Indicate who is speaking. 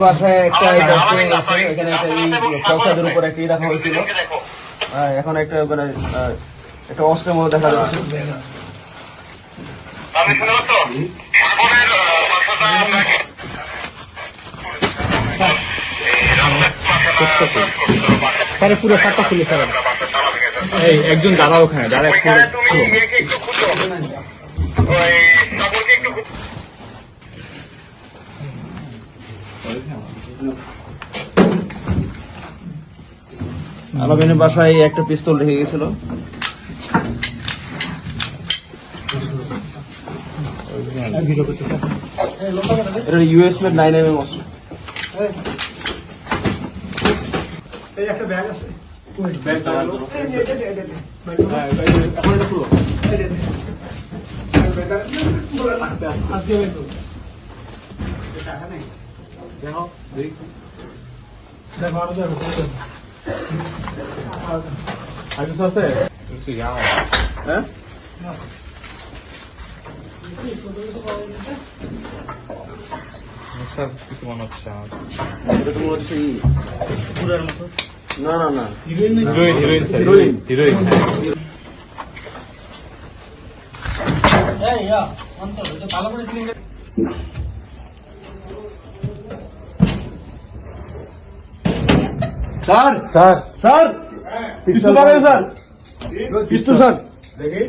Speaker 1: বাসায় একটা এখানে একটা উপর একটা রাখা হয়েছিল। এখন একটা মানে একটা অস্ত্রের মতো দেখা যাচ্ছে।
Speaker 2: স্যার পুরো খাতা খুলে স্যার এই একজন দাঁড়া ওখানে দাঁড়া
Speaker 1: আলামিনের বাসায় একটা পিস্তল রেখে গেছিল। এটা ইউএস মেড 9mm অস্ত্র।
Speaker 3: এই একটা ব্যাগ আছে।
Speaker 2: ব্যাগ দাঁড়া এখন এটা খুলো আস্তে আস্তে দেখো
Speaker 3: দেখো আরো দেখো
Speaker 2: আর কিছু আছে একটু যাও
Speaker 1: হ্যাঁ
Speaker 2: স্যার কিছু মনে হচ্ছে আমার
Speaker 1: এটা তো মনে হচ্ছে পুরার মতো। না না না
Speaker 2: heroin sir heroin
Speaker 3: sir sir sir pistol sir pistol sir দেখি